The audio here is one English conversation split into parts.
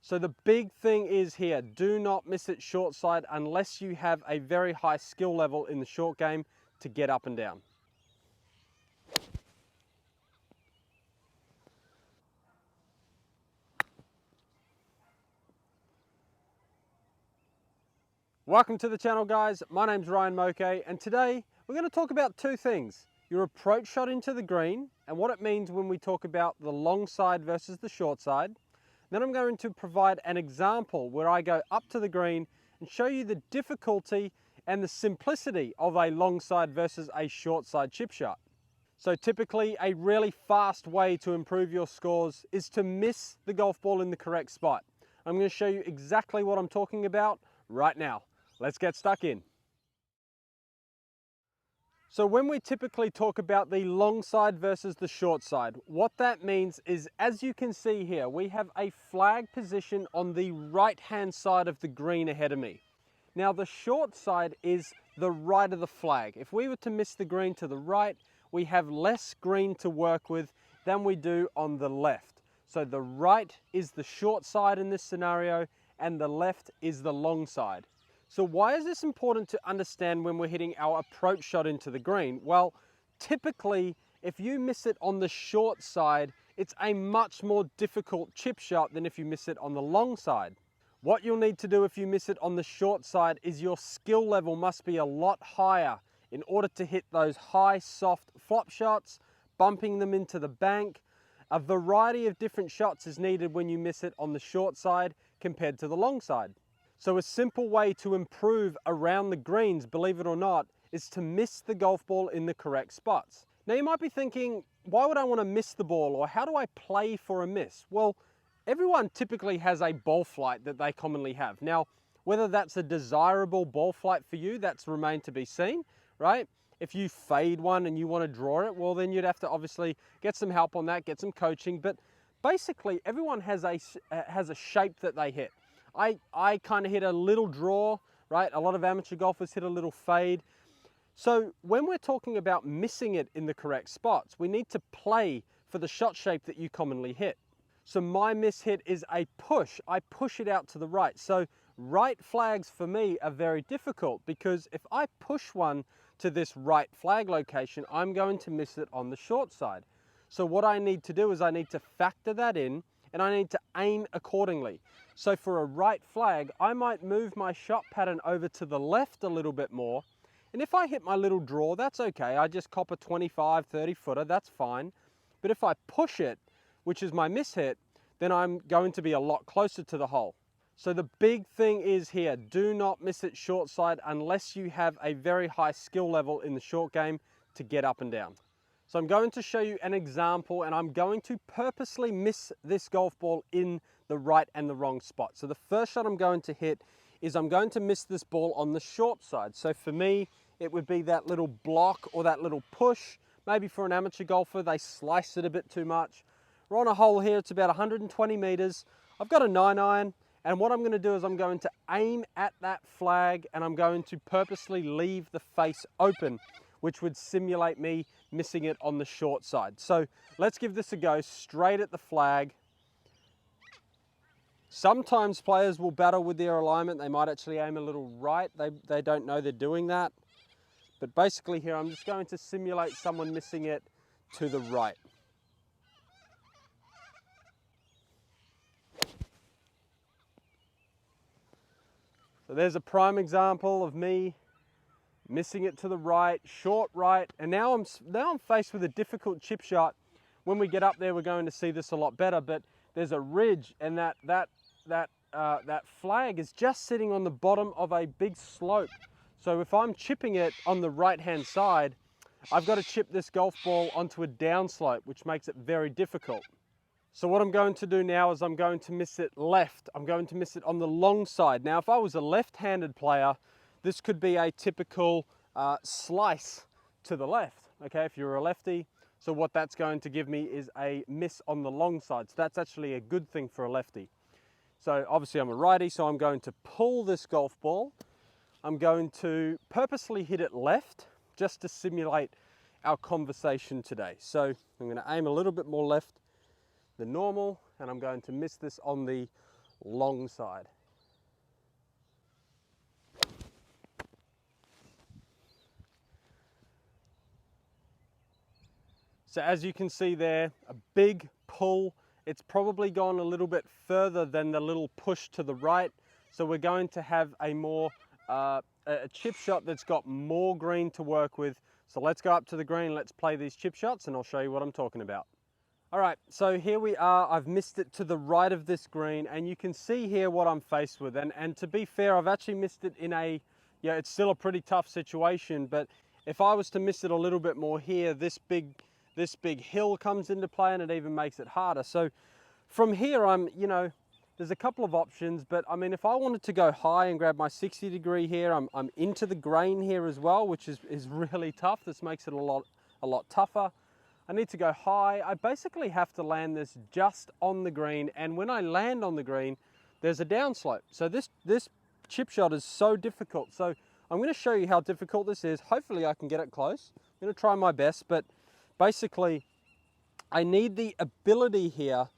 So the big thing is here, do not miss it short side unless you have a very high skill level in the short game to get up and down. Welcome to the channel, guys. My name's Ryan Mouque, and today we're going to talk about two things: your approach shot into the green and what it means when we talk about the long side versus the short side. Then I'm going to provide an example where I go up to the green and show you the difficulty and the simplicity of a long side versus a short side chip shot. So typically a really fast way to improve your scores is to miss the golf ball in the correct spot. I'm going to show you exactly what I'm talking about right now. Let's get stuck in. So when we typically talk about the long side versus the short side, what that means is, as you can see here, we have a flag position on the right hand side of the green ahead of me. Now the short side is the right of the flag. If we were to miss the green to the right, we have less green to work with than we do on the left. So the right is the short side in this scenario and the left is the long side. So why is this important to understand when we're hitting our approach shot into the green? Well, typically, if you miss it on the short side, it's a much more difficult chip shot than if you miss it on the long side. What you'll need to do if you miss it on the short side is your skill level must be a lot higher in order to hit those high, soft flop shots, bumping them into the bank. A variety of different shots is needed when you miss it on the short side compared to the long side. So a simple way to improve around the greens, believe it or not, is to miss the golf ball in the correct spots. Now you might be thinking, why would I want to miss the ball, or how do I play for a miss? Well, everyone typically has a ball flight that they commonly have. Now, whether that's a desirable ball flight for you, that's remained to be seen, right? If you fade one and you want to draw it, well then you'd have to obviously get some help on that, get some coaching, but basically everyone has a shape that they hit. I kind of hit a little draw, right? A lot of amateur golfers hit a little fade. So when we're talking about missing it in the correct spots, we need to play for the shot shape that you commonly hit. So my miss hit is a push. I push it out to the right. So right flags for me are very difficult because if I push one to this right flag location, I'm going to miss it on the short side. So what I need to do is I need to factor that in and I need to aim accordingly. So for a right flag, I might move my shot pattern over to the left a little bit more. And if I hit my little draw, that's okay. I just cop a 25, 30 footer, that's fine. But if I push it, which is my miss hit, then I'm going to be a lot closer to the hole. So the big thing is here, do not miss it short side unless you have a very high skill level in the short game to get up and down. So I'm going to show you an example and I'm going to purposely miss this golf ball in the right and the wrong spot. So the first shot I'm going to hit is I'm going to miss this ball on the short side. So for me, it would be that little block or that little push. Maybe for an amateur golfer, they slice it a bit too much. We're on a hole here, it's about 120 meters. I've got a 9-iron, and what I'm going to do is I'm going to aim at that flag and I'm going to purposely leave the face open, which would simulate me missing it on the short side. So let's give this a go, straight at the flag. Sometimes players will battle with their alignment. They might actually aim a little right. They don't know they're doing that. But basically here, I'm just going to simulate someone missing it to the right. So there's a prime example of me missing it to the right, short right, and now I'm faced with a difficult chip shot. When we get up there, we're going to see this a lot better, but there's a ridge, and that flag is just sitting on the bottom of a big slope. So if I'm chipping it on the right-hand side, I've got to chip this golf ball onto a downslope, which makes it very difficult. So what I'm going to do now is I'm going to miss it left. I'm going to miss it on the long side. Now, if I was a left-handed player, this could be a typical slice to the left, okay, if you're a lefty. So what that's going to give me is a miss on the long side. So that's actually a good thing for a lefty. So obviously I'm a righty, so I'm going to pull this golf ball. I'm going to purposely hit it left just to simulate our conversation today. So I'm going to aim a little bit more left than normal, and I'm going to miss this on the long side. So as you can see there, a big pull. It's probably gone a little bit further than the little push to the right. So we're going to have a more a chip shot that's got more green to work with. So let's go up to the green, let's play these chip shots and I'll show you what I'm talking about. All right, so here we are. I've missed it to the right of this green and you can see here what I'm faced with. And to be fair, I've actually missed it in a, yeah, it's still a pretty tough situation, but if I was to miss it a little bit more here, this big hill comes into play and it even makes it harder. So from here, you know, there's a couple of options, but I mean, if I wanted to go high and grab my 60 degree here, I'm into the grain here as well, which is really tough. This makes it a lot tougher. I need to go high. I basically have to land this just on the green. And when I land on the green, there's a downslope. So this chip shot is so difficult. So I'm going to show you how difficult this is. Hopefully I can get it close. I'm going to try my best, but basically, I need the ability here,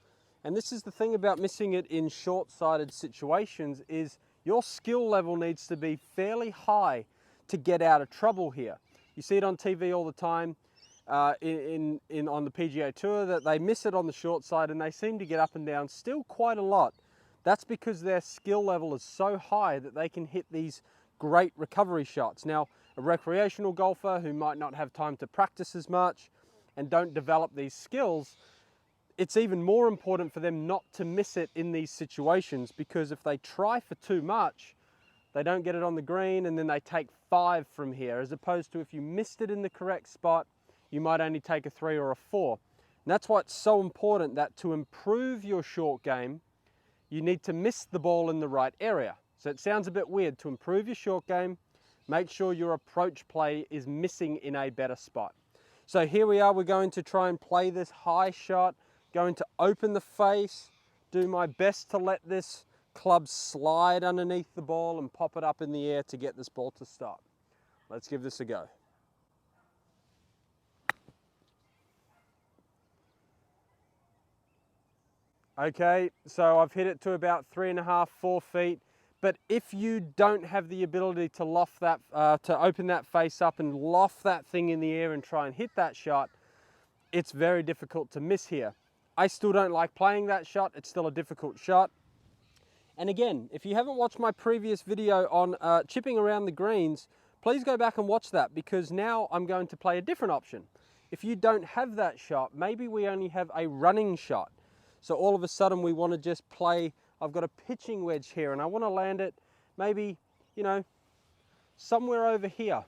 and this is the thing about missing it in short-sighted situations, is your skill level needs to be fairly high to get out of trouble here. You see it on TV all the time on the PGA Tour that they miss it on the short side and they seem to get up and down still quite a lot. That's because their skill level is so high that they can hit these great recovery shots. Now, a recreational golfer who might not have time to practice as much and don't develop these skills, it's even more important for them not to miss it in these situations, because if they try for too much, they don't get it on the green and then they take 5 from here, as opposed to if you missed it in the correct spot, you might only take a 3 or a 4. And that's why it's so important that to improve your short game, you need to miss the ball in the right area. So it sounds a bit weird. To improve your short game, make sure your approach play is missing in a better spot. So here we are, we're going to try and play this high shot, going to open the face, do my best to let this club slide underneath the ball and pop it up in the air to get this ball to stop. Let's give this a go. Okay, so I've hit it to about 3.5, 4 feet. But if you don't have the ability to loft that, to open that face up and loft that thing in the air and try and hit that shot, it's very difficult to miss here. I still don't like playing that shot. It's still a difficult shot. And again, if you haven't watched my previous video on chipping around the greens, please go back and watch that, because now I'm going to play a different option. If you don't have that shot, maybe we only have a running shot. So all of a sudden we want to just play, I've got a pitching wedge here and I want to land it maybe, you know, somewhere over here.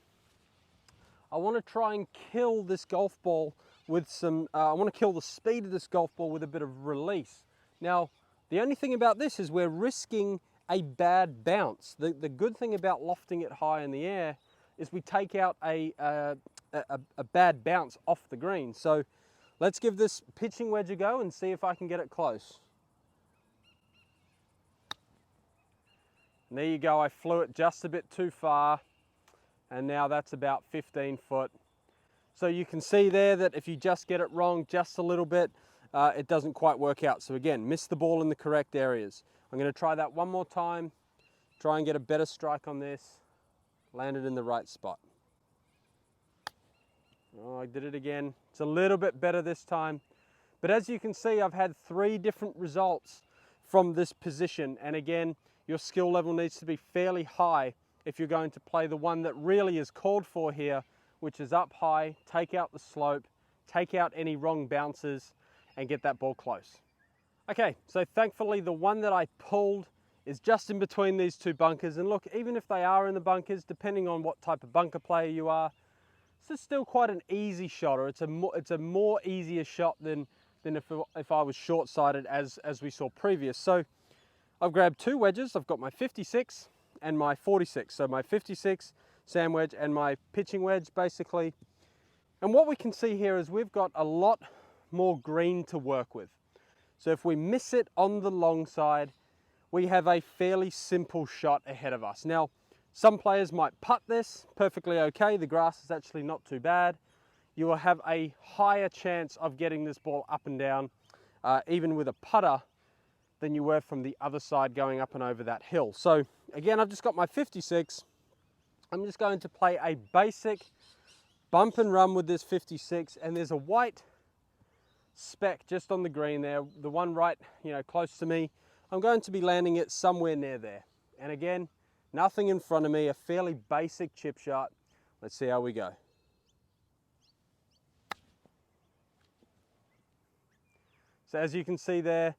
I want to try and kill this golf ball with some, I want to kill the speed of this golf ball with a bit of release. Now, the only thing about this is we're risking a bad bounce. The good thing about lofting it high in the air is we take out a bad bounce off the green. So let's give this pitching wedge a go and see if I can get it close. And there you go, I flew it just a bit too far, and now that's about 15 foot. So you can see there that if you just get it wrong just a little bit, it doesn't quite work out. So again, miss the ball in the correct areas. I'm going to try that one more time, try and get a better strike on this, land it in the right spot. Oh, I did it again. It's a little bit better this time. But as you can see, I've had 3 different results from this position. And again, your skill level needs to be fairly high if you're going to play the one that really is called for here, which is up high, take out the slope, take out any wrong bounces, and get that ball close. Okay, so thankfully the one that I pulled is just in between these 2 bunkers. And look, even if they are in the bunkers, depending on what type of bunker player you are, this is still quite an easy shot, or it's a more easier shot than if I was short-sighted as we saw previous. So I've grabbed 2 wedges. I've got my 56 and my 46. So my 56 sand wedge and my pitching wedge basically. And what we can see here is we've got a lot more green to work with. So if we miss it on the long side, we have a fairly simple shot ahead of us. Now, some players might putt this perfectly okay. The grass is actually not too bad. You will have a higher chance of getting this ball up and down, even with a putter, than you were from the other side going up and over that hill. So again, I've just got my 56. I'm just going to play a basic bump and run with this 56, and there's a white speck just on the green there, the one right, close to me. I'm going to be landing it somewhere near there. And again, nothing in front of me, a fairly basic chip shot. Let's see how we go. So as you can see there,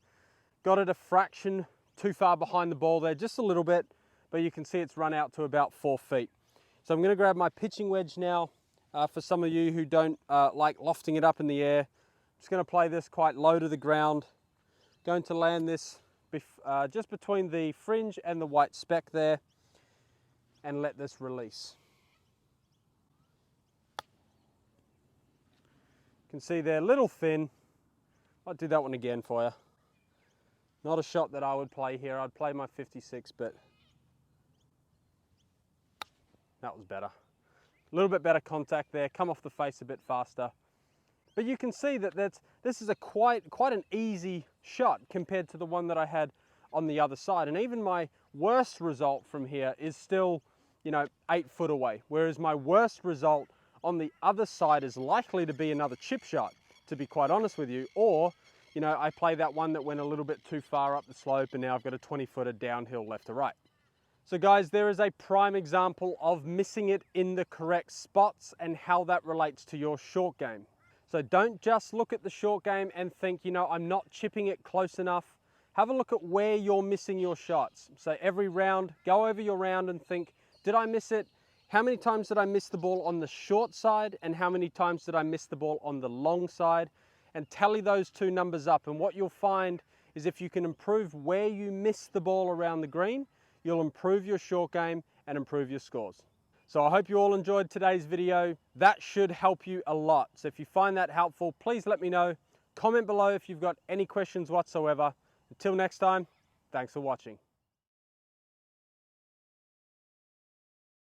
got it a fraction too far behind the ball there, just a little bit, but you can see it's run out to about 4 feet. So I'm going to grab my pitching wedge now. For some of you who don't like lofting it up in the air, I'm just going to play this quite low to the ground. Going to land this just between the fringe and the white speck there, and let this release. You can see they're a little thin. I'll do that one again for you. Not a shot that I would play here. I'd play my 56, but that was better. A little bit better contact there, come off the face a bit faster. But you can see that this is a quite an easy shot compared to the one that I had on the other side. And even my worst result from here is still, 8 foot away. Whereas my worst result on the other side is likely to be another chip shot, to be quite honest with you. Or, I play that one that went a little bit too far up the slope, and now I've got a 20-footer downhill left to right. So guys, there is a prime example of missing it in the correct spots and how that relates to your short game. So don't just look at the short game and think, I'm not chipping it close enough. Have a look at where you're missing your shots. So every round, go over your round and think, did I miss it? How many times did I miss the ball on the short side? And how many times did I miss the ball on the long side? And tally those two numbers up. And what you'll find is if you can improve where you miss the ball around the green, you'll improve your short game and improve your scores. So I hope you all enjoyed today's video. That should help you a lot. So if you find that helpful, please let me know. Comment below if you've got any questions whatsoever. Until next time, thanks for watching.